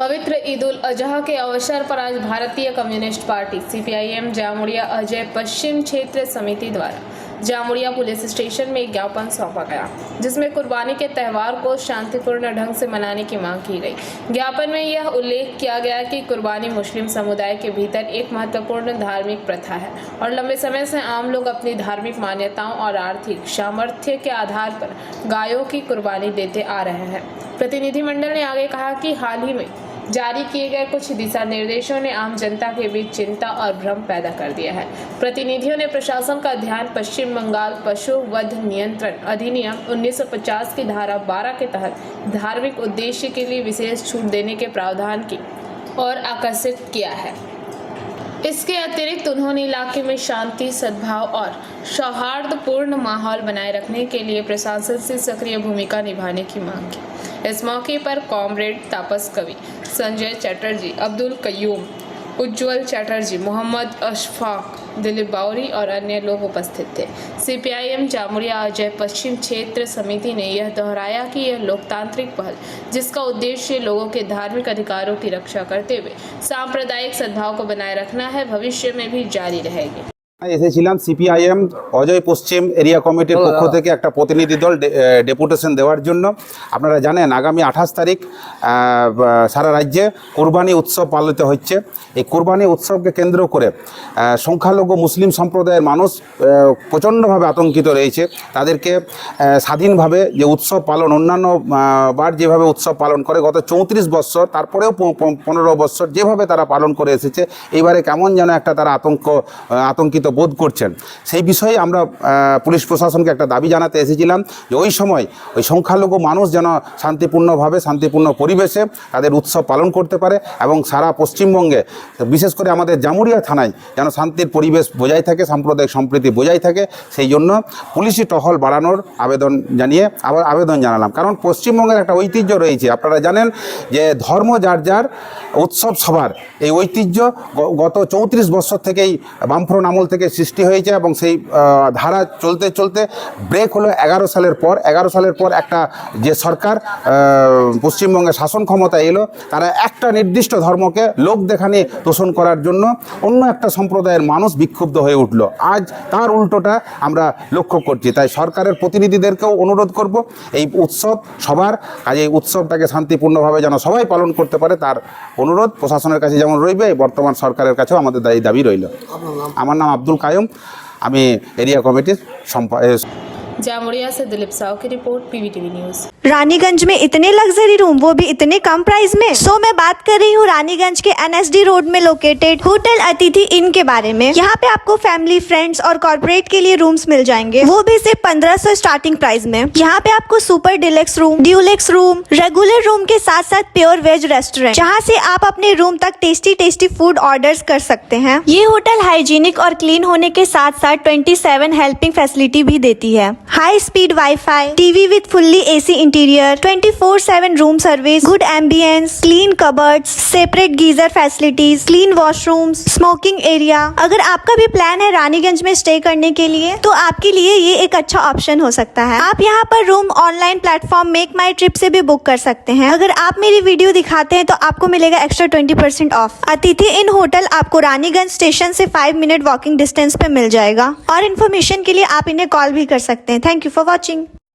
पवित्र ईद उल अजहा के अवसर पर आज भारतीय communist party CPIM Jamuria Ajay पश्चिम क्षेत्र समिति द्वारा जामुड़िया पुलिस स्टेशन में एक ज्ञापन सौंपा गया, जिसमें कुर्बानी के त्यौहार को शांतिपूर्ण ढंग से मनाने की मांग की गई। ज्ञापन में यह उल्लेख किया गया कि कुर्बानी मुस्लिम समुदाय के भीतर एक महत्वपूर्ण धार्मिक प्रथा है और लंबे समय से आम लोग अपनी धार्मिक मान्यताओं और आर्थिक सामर्थ्य के आधार पर गायों की कुर्बानी देते आ रहे हैं। प्रतिनिधिमंडल ने आगे कहा कि हाल ही में जारी किए गए कुछ दिशा निर्देशों ने आम जनता के बीच चिंता और भ्रम पैदा कर दिया है। प्रतिनिधियों ने प्रशासन का ध्यान पश्चिम बंगाल पशु वध नियंत्रण अधिनियम 1950 की धारा 12 के तहत धार्मिक उद्देश्य के लिए विशेष छूट देने के प्रावधान की ओर आकर्षित किया है। इसके अतिरिक्त उन्होंने इलाके में शांति, सद्भाव और सौहार्दपूर्ण माहौल बनाए रखने के लिए प्रशासन से सक्रिय भूमिका निभाने की मांग की। इस मौके पर कॉमरेड तापस कवि, संजय चटर्जी, अब्दुल कयूम, उज्जवल चटर्जी, मोहम्मद अशफाक, दिलीप बावरी और अन्य लोग उपस्थित थे। सीपीआईएम जामुड़िया अजय पश्चिम क्षेत्र समिति ने यह दोहराया कि यह लोकतांत्रिक पहल, जिसका उद्देश्य लोगों के धार्मिक अधिकारों की रक्षा करते हुए सांप्रदायिक सद्भाव को बनाए रखना है, भविष्य में भी जारी रहेगी। এসেছিলাম সিপিআইএম অজয় পশ্চিম এরিয়া কমিটির পক্ষ থেকে একটা প্রতিনিধি দল ডেপুটেশন দেওয়ার জন্য। আপনারা জানেন আগামী 28 তারিখ সারা রাজ্যে কোরবানি উৎসব পালিত হচ্ছে। এই কোরবানি উৎসবকে কেন্দ্র করে সংখ্যালঘু মুসলিম সম্প্রদায়ের মানুষ প্রচণ্ডভাবে আতঙ্কিত রয়েছে। তাদেরকে স্বাধীনভাবে যে উৎসব পালন অন্যান্য বার যেভাবে উৎসব পালন করে গত 34 বছর, তারপরেও 15 বছর যেভাবে তারা পালন করে এসেছে, এইবারে কেমন যেন একটা তারা আতঙ্কিত বোধ করছেন। সেই বিষয়ে আমরা পুলিশ প্রশাসনকে একটা দাবি জানাতে এসেছিলাম যে ওই সময় ওই সংখ্যালঘু মানুষ যেন শান্তিপূর্ণভাবে শান্তিপূর্ণ পরিবেশে তাদের উৎসব পালন করতে পারে এবং সারা পশ্চিমবঙ্গে বিশেষ করে আমাদের জামুড়িয়া থানায় যেন শান্তির পরিবেশ বজায় থাকে, সাম্প্রদায়িক সম্প্রীতি বজায় থাকে। সেই জন্য পুলিশি টহল বাড়ানোর আবেদন জানালাম। কারণ পশ্চিমবঙ্গের একটা ঐতিহ্য রয়েছে, আপনারা জানেন যে ধর্ম যার যার, উৎসব সবার। এই ঐতিহ্য গত 34 বছর থেকেই বামফ্রন্ট আমল থেকে সৃষ্টি হয়েছে এবং সেই ধারা চলতে চলতে ব্রেক হলো 11 সালের পর একটা যে সরকার পশ্চিমবঙ্গে শাসন ক্ষমতা এলো, তারা একটা নির্দিষ্ট ধর্মকে লোক দেখানি তোষণ করার জন্য অন্য একটা সম্প্রদায়ের মানুষ বিক্ষুব্ধ হয়ে উঠল। আজ তার উল্টোটা আমরা লক্ষ্য করছি। তাই সরকারের প্রতিনিধিদেরকেও অনুরোধ করব এই উৎসব সবার, আজ এই উৎসবটাকে শান্তিপূর্ণভাবে যেন সবাই পালন করতে পারে তার অনুরোধ প্রশাসনের কাছে যেমন রইবে, বর্তমান সরকারের কাছেও আমাদের দাবি রইল। আমার নাম আব্দুল কায়ুম, আমি এরিয়া কমিটির जामुड़िया से दिलीप साव की रिपोर्ट, पीवीटीवी न्यूज। रानीगंज में इतने लग्जरी रूम, वो भी इतने कम प्राइस में। मैं बात कर रही हूँ रानीगंज के एनएसडी रोड में लोकेटेड होटल अतिथि इन के बारे में। यहाँ पे आपको फैमिली, फ्रेंड्स और कॉर्पोरेट के लिए रूम्स मिल जाएंगे, वो भी सिर्फ 1500 स्टार्टिंग प्राइस में। यहाँ पे आपको super deluxe room, Dulux room, regular room के साथ साथ प्योर वेज रेस्टोरेंट, जहाँ से आप अपने रूम तक टेस्टी फूड ऑर्डर्स कर सकते हैं। ये होटल हाइजीनिक और क्लीन होने के साथ साथ 27 हेल्पिंग फैसिलिटी भी देती है। High speed wifi, TV with fully AC interior, 24/7 room service, good ambience, clean cupboards, separate geyser facilities, clean washrooms, smoking area. अगर आपका भी प्लान है रानीगंज में स्टे करने के लिए, तो आपके लिए ये एक अच्छा ऑप्शन हो सकता है। आप यहाँ पर रूम ऑनलाइन प्लेटफॉर्म मेक माई ट्रिप से भी बुक कर सकते हैं। अगर आप मेरी वीडियो दिखाते हैं तो आपको मिलेगा एक्स्ट्रा 20% ऑफ। अतिथि इन होटल आपको रानीगंज स्टेशन से 5 मिनट वॉकिंग डिस्टेंस पे मिल जाएगा। और इन्फॉर्मेशन के लिए आप इन्हें कॉल भी कर सकते हैं। Thank you for watching.